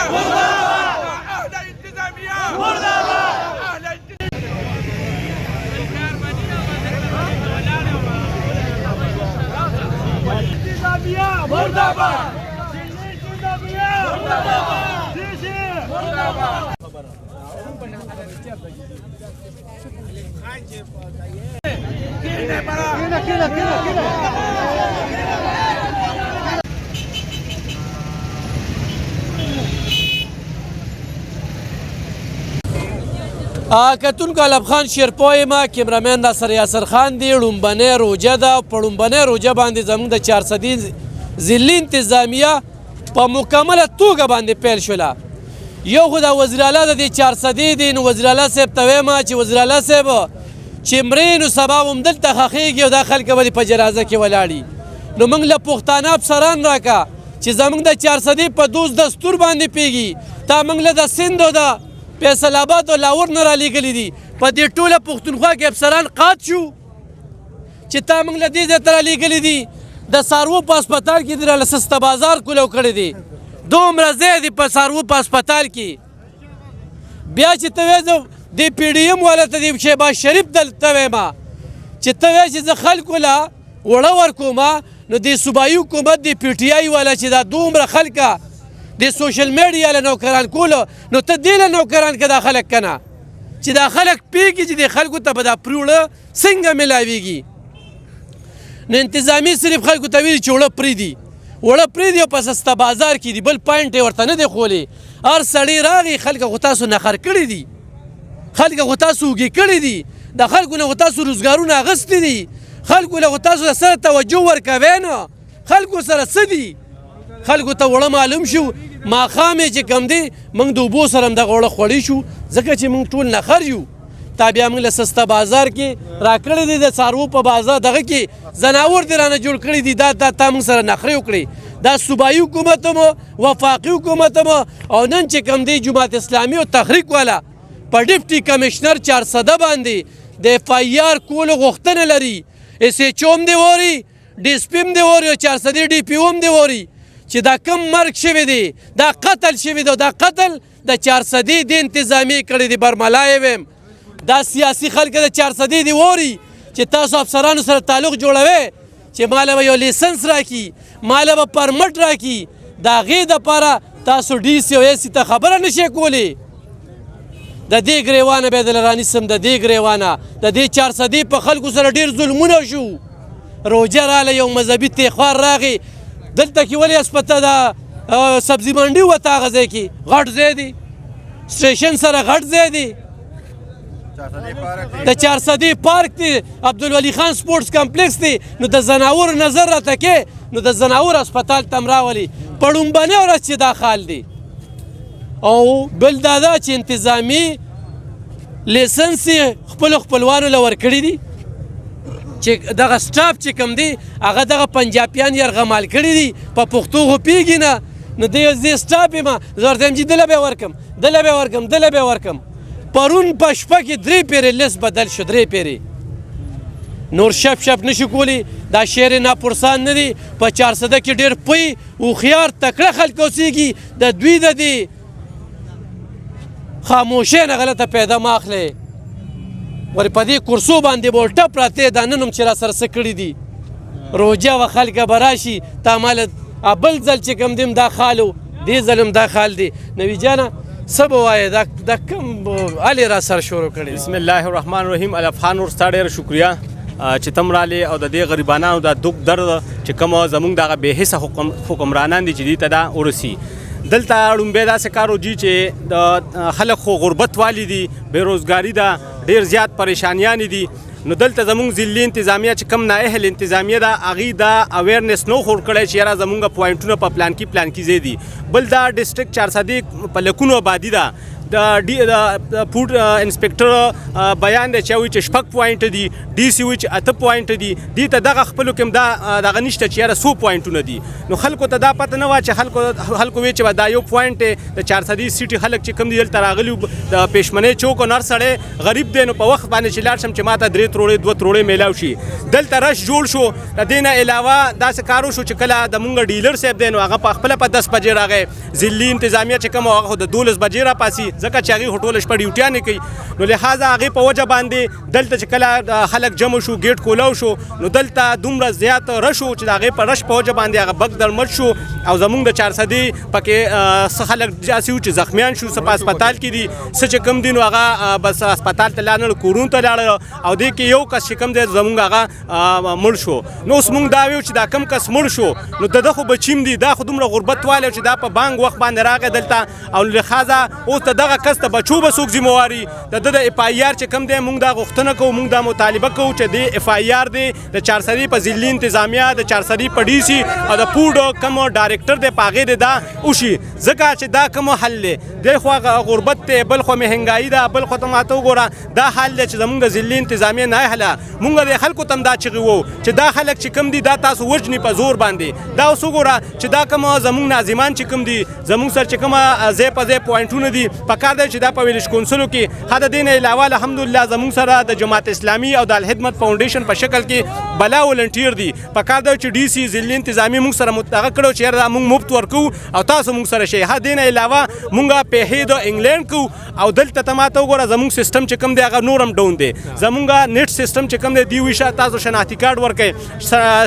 أهل انتظامية أهل انتظامية مرحبا انتظامية مرحبا کتونکو علب خان شیرپوی ما کیمرامین ناصر یاسر خان دی ړومبنۍ روجه ده په ړومبنۍ روجه باندې زموږ د 400 ضلعي انتظامیه په مکمله توګه باندې پیل شوله یو خو د وزیر اعلی د دې 400 دی نو وزیر اعلی صاحب ته وایم چې وزیر اعلی صاحب چې مرې نو سبا هم دلته ښخېږي او دا خلک به په جنازه کې ولاړي نو موږ له پښتانه افسران راکړه چې زموږ د 400 په دوست دستور باندې پیږي تا موږ له د سند او د فیصل آباد او لاهور نه رالیږلي دي په دې ټوله پښتونخوا کې افسران قات شو چې تا موږ له دې ځای ته رالیږلي دي د څاروو په هسپتال کې دې راله سسته بازار کولو کړی دی دومره ځای دی په څاروو په هسپتال کې بیا چې ته وایې زه دې پی ډي ایم والا ته دې شهباز شریف ته وایم چې ته وایې چې زه خلکو له وړه ورکوم نو دې صوبایي حکومت دې پی ټي آی والا چې دا دومره خلکه د سوشل میډیا له نوکران کولو نو ته دې له نوکران که دا خلک که نه چې دا خلک پیږي چې دې خلکو ته به دا پرېوړه څنګه میلاویږي نو انتظامي صرف خلکو ته ویلي چې وړه پرېږدي وړه پرېږدي او په سسته بازار کې دي بل پاینټ یې ورته نه دی خولی هر سړی راغی خلکه خو تاسو نخر کړي دي خلکه خو تاسو اوږې کړي دي د خلکو نه خو تاسو روزګارونه اخیستي دي خلکو له خو تاسو سره توجه ورکوئ نه خلکو سره څه دي خلکو ته وړه معلوم شو ماښام یې چې کم دی موږ د اوبو سره هم دغه وړه خوړی شو ځکه چې موږ ټول نخر یو تا بیا موږ له سسته بازار کې راکړی دی د څاروو په بازار دغه کې ځناور دې رانه جوړ کړي دي دا تا موږ سره نخرې وکړې دا صوبایي حکومت هم وفاقي حکومت هم او نن چې کم دی جماعت اسلامي او تحریک والا په ډیپټي کمشنر 400 باندې د اف آی آر کولو غوښتنه لري اس ایچ او هم دی ووري ډي اس پي هم دی ووري او 400 ډي پي او هم دی ووري چې دا کم مرګ شوی دی دا قتل شوی دی دا قتل د 400 د انتظامی کړی دی برملا یې ویم دا سیاسي خلک د 400 دی ووري چې تاسو افسرانو سره تعلق جوړوي چې ماله به یو لیسنس راکړي ماله به پرمټ راکړي د هغې دپاره تاسو ډي سي او اے سي ته خبره نشئ کولی د دې ګریوانه بیا دله رانیسم د دې ګریوانه د دې 400 په خلکو سره ډېر ظلمونه شو روجه راله یو مذهبي تیخوار راغی دلته کې ولې هسپتال د سبزي منډي وته هغه ځای کې غټ ځای دی سټیشن سره غټ ځای دی د 400 پارک دی عبدالولي خان سپورټس کمپلیکس دی نو د زناور نظر راته کې نو د زناور هسپتال ته م راولي په ړومبنۍ ورځ چې دا حال دی او بل دا ده چې انتظامي لیسنس یې خپلو خپلوانو له ورکړي دي چې دغه سټاف چې کوم دی هغه دغه پنجابیان یرغمال کړي دي په پښتو خو پیږي نه نو دې سټاف یم زه ورته یم چې دله به یې ورکم پرون په شپه کې 3 پیرې لیست بدل شو 3 پیرې نور شپ نشو کولی دا شعر ناپرسان نه دی په 400 کې ډېر پوی هوښیار تکړه خلک اوسېږي د دوی د دې خاموشۍ نه غلطه پیدا مه اخلئ ورې په دې کرسو باندې به الټه پراته دا نن هم چې را سره څه کړي دي روجه و خلکه به راشي تا ماله بل ځل چې کوم دی دا خال و دې ځل هم دا خال دی نوي جانه څه به وایې دا کوم هلې را سره شروع کړی بسم الله الرحمن الرحیم الف خان ور ستا ډېره شکریه چې تم رالې او د دې غریبانانو دا دک درد چې کومه زموږ دغه بې حسه حکمرانان دي چې دې ته دا ورسي دلته لومبی داسې کار وجي چې د خلک خو غربت والی دي بېروزګاري ده ډېر زیات پریشانیانې دي نو دلته زموږ ضلعي انتظامیه چې کم نااهل انتظامیه ده هغې دا اویرنس نو خور کړی چې یاره زموږ پوینټونه په پلان کې ځای دي بل دا ډسټرکټ 400 په لکونو آبادي ده د فوډ انسپکټر بیان دی چې وایي چې 6 پوینټ دي ډي سي وایي چې 8 پوینټ دي دې ته دغه خپلو کې هم دغه نشته چې یاره 100 پوینټونه دي نو خلکو ته دا پته نه وه چې خلکو وایي چې دا یو پوینټ دی د 400 سیټې خلک چې کوم دي دلته راغلي د پېشمنۍ چوک او نر سړی غریب دی نو په وخت باندې چې لاړ شم چې ما ته 3 تروړې 2 تروړې میلاو شي دلته رش جوړ شو د دې نه علاوه داسې کار وشو چې کله د مونږ ډیلر صاحب دی نو هغه په خپله په 10 بجې راغی ضلعي انتظامیه چې کوم هغه خو د 12 بجې راپاسي ځکه چې هغې خو ټوله شپه ډیوټیانې کوي نو لحاظه هغې په وجه باندې دلته چې کله خلک جمع شو ګیټ کولاو شو نو دلته دومره زیات رش و چې د هغې په رش په وجه باندې هغه بګ درمټ شو او زمونږ د 400 پکې څه خلک داسې وو چې زخمیان شو څه په هسپتال کې دي څه چې کوم دي نو هغه بس هسپتال ته لاړل کورونو ته لاړل او دې کې یو کس چې کوم دی زمونږ هغه مړ شو نو اوس مونږ دا ویو چې دا کم کس مړ شو نو د خو بچیم دي دا خو دومره غربت والی چې دا په بانک وخت باندې راغی دلته او لحاظه اوس ته دغه کس ته بچو به څوک ذمواري د اف آی آر چې کوم دی مونږ دا غوښتنه کوو مونږ دا مطالبه کوو چې د اف آی آر دی د 400 په ضلعي انتظامیه د 400 په ډي سي او د فوډ کوم ډایرکټر دی په هغې دی دا وشي ځکه چې دا کوم حل دی دی خو غربت دی بل خو مهنګایي ده بل خو ته ماته وګوره دا حل دی چې زمونږ د ضلعي انتظامیه نه حله مونږ د خلکو ته هم دا چغې وو چې دا خلک چې کوم دي دا تاسو وژني په زور باندې دا اوس وګوره چې دا کوم زمونږ ناظمان چې کوم دي زمونږ سره چې کومه ځای په ځای پوینټونه دي پکار دی چې دا په ویلیج کونسلو کې ها د دې نه علاوه الحمدلله زمونږ سره د جماعت اسلامي او د الخدمت فاونډیشن په شکل کې بلا ولنټیر دي پکار دی چې ډي سي ضلعي انتظامي مونږ سره متفق کړو چې یاره مونږ مفت ورکو او تاسو مونږ سره شئ ها دې نه علاوه مونږ پیسې د انګلینډ کو او دلته ته ماته وګوره زمونږ سیستم چې کوم دی هغه نور هم ډاون دی زمونږ نیټ سیستم چې کوم دی دی ویشه تاسو شناختی کارت ورکړئ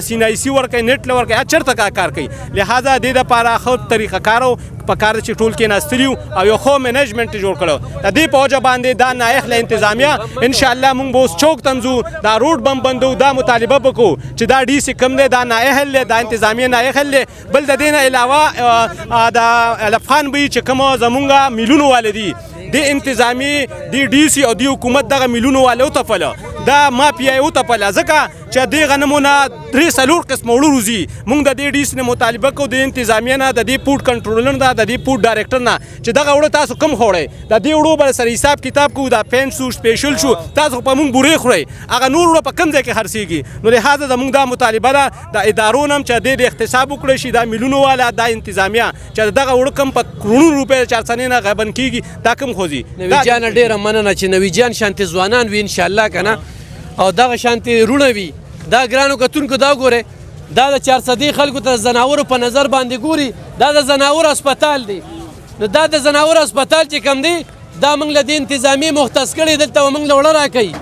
سینایسي ورکړئ نیټ له ورکړئ چېرته کار کوي لہذا دې دپاره ښه طریقه کار په کار چې ټول کېناستلي او یو ښه منیجمنټ جوړ کړو د دې په وجه باندې دا نایخله انتظامیه انشاءالله مونږ به اوس چوک تمځو دا روډ بم بندو دا مطالبه به کوو چې دا ډي سي کم دی دا نایخل دی دا انتظامیه نایخل دی بل د دې نه علاوه د الفخان بوی چې کوم زمونږ میلونو والا دي د انتظامی د ډي سي او د حکومت دغه میلونو والا وتپله دا مافیا یې وتپله ځکه چې دې غنمونه 3-4 قسمه وړو روزي مونږ د دې ډي سي نه مطالبه کوو د انتظامیه نه د دې فوډ کنټرولر نه د دې فوډ ډایرکټر نه چې دغه وړو تاسو کم خوړئ د دې وړو به سره حساب کتاب کوو دا پین شو سپیشل شو تاسو په مونږ بورې خورئ هغه نور وړو په کم ځای کې خرڅېږي نو لحاظه زمونږ دا مطالبه ده د ادارو نه هم چې دې د احتساب وکړی شي دا میلونو والا دا انتظامیه چې دغه وړو کم په کروڑونو روپۍ 400 نه غیبن کېږي دا کم خوځي نوي جان ډېره مننه چې نوي جان شانتې ځوانان وي انشاءالله که نه او دغه شانتې روڼه وي دا ګرانو کتونکو دا ګورئ دا د 400 خلکو ته زناورو په نظر باندې ګوري دا د زناور اسپتال دی نو دا د زناور اسپتال چې کم دی دا موږ له دې انتظامي مختص کړی دلته موږ له وړه راکوي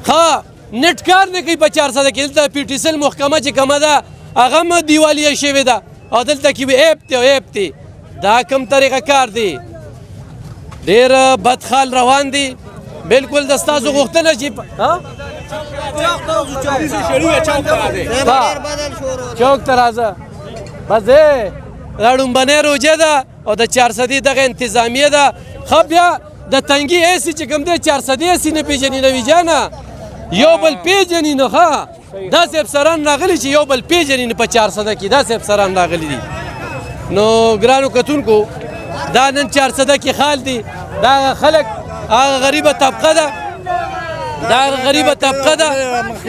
ښه نټ کار نه کوي په 400 کې دلته پی ټي سل محکمه چې کومه ده هغه هم دیوالیه شوې ده او دلته کې به ایپ دی او ایپ دی دا کم طریقه کار دی ډېر بدخال روان دی بالکل د ستاسو غوښتنه چې چوک ته راځه بس دی دا ړومبنۍ روژه ده او د 400 دغه انتظامیه ده ښه بیا د تنګي ایسي چې کوم دی 400 ایسي نه پېژني نوي جانه یو بل پېژني نو ښه داسې افسران راغلي چې یو بل پېژني نه په 400 کې داسې افسران راغلي دي نو ګرانو کتونکو دا نن 400 کې خال دي دا خلک هغه غریبه طبقه ده دا غریبه طبقه ده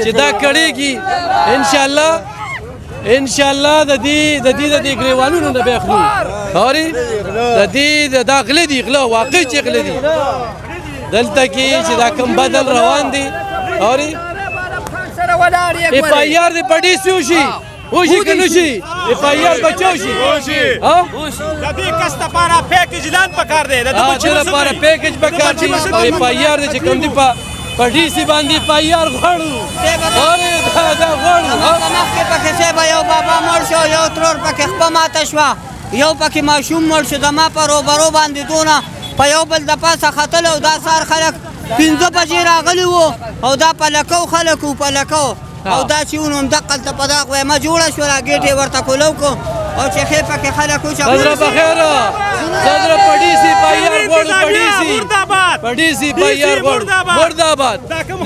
چې دا کړېږي انشاءالله د دې د ګریوانونو نه به اخلو اورې د دې دا غله دي غله واقع چې غله دي دلته کې چې دا کم بدل روان دي اورې اف آی آر دې په ډي سي وشي وشي که نشي اف آی آر بچو شي د دې کس لپاره پیک اجلان پکار دی د دې لپاره پیکج پکار دی او اف آی آر چې کوم دی په ډي سي باندې اف آی آر غواړو اورې دا غواړو مخکې پکې چې به یو بابا مړ شو یو ترور پکې خپه ماته شوه یو پکې ماشوم مړ شو د ما په روبرو باندې دونه په یو بل د پاسه ختل او دا سهار خلک 5 بجې راغلي وو او دا په لکو خلک وو په لکو او دا چې ونو همدقلته په دغه ویمه جوړه شوه را ګېټ یې ورته کولو کو او چې ښې پکې خلک صدر بخیر صدر پډیسی پایار غوړ پډیسی پډیسی پایار غوړ مرداباد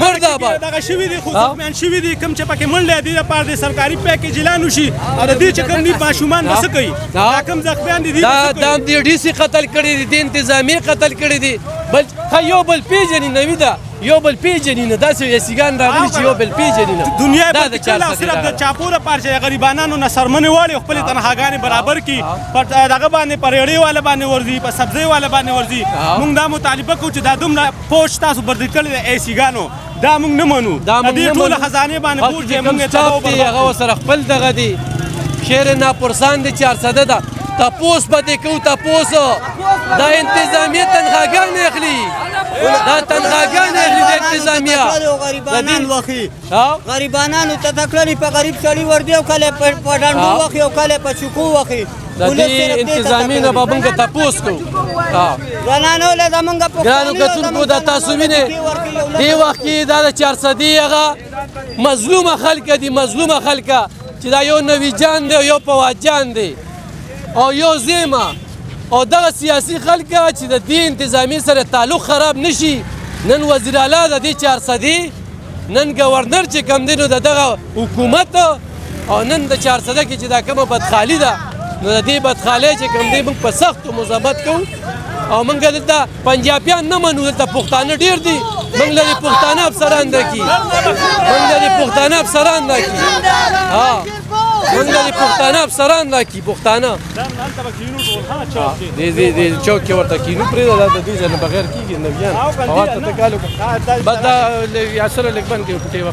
مرداباد دغه شوی دی خو ځکمن شوی دی کوم چې پکې منډه دی د پاره د سرکاري پیکیج اعلان وشي او د دې چې کوم دي ماشومان بس کوي دا کوم ځخبيان دي دا د ډي سي قتل کړي دي انتظامی قتل کړي دي بل یو بل پیجنې نوی دا یو بل پیجنې نه داسې یسیګان راغلي چې یو بل پیجنې نه دنیا په کله صرف د چاپوره پارچه غریبانو نه سرمنې والی خپل تنهاګانې برابر کی پر دغه باندې پرېړې والا باندې ورځي په سبزی والا باندې ورځي موږ دا مطالبه کوو چې دا دومره پوښ تاسو بردل کړي د ایسیګانو دا موږ نه منو د ټول خزانه باندې پوښ چې موږ ته هغه سره خپل دغه دی خیر نه پرسان دي 400 ده تپوس به کو تپوس دا انتظامیه تنخواګان اخلي دا تنخواګان اخلي د انتظامیه غریبانان وخی غریبانانو ته تکړه په غریب سړی ور دی او کله په ډانډو وخی او کله په چکو وخی د دې انتظامی نه به موږ تپوس کوو ګرانانو له زمونږ په ګرانو کتونکو د تاسو وینې دې وخت کې دا د 400 هغه مظلومه خلک دي مظلومه خلکه چې دا یو نوی جان دی یو پواجان دی او یو زیمه او دغه سیاسي خلک چې د دې انتظامی سره تعلق خراب نشي نن وزیر اعلی د دې 400 نن گورنر چې کم دی نو دغه حکومت او نن د 400 کې چې دا کومه بدخالي ده نو د دې بدخالۍ چې کم دی موږ په سختو مذمت کوو او موږ دلته پنجابیان نه منو دلته پښتانه ډېر دي موږ لري پښتانه افسران دکي موږ لري پښتانه افسران دکي موږ لري پښتانه افسران دکي پښتانه دې چوک کې ورته کینو پرې دا د دې ځنه بغیر کیږي نبیان او ته کالو بد یا سره لګبن کې ټیټه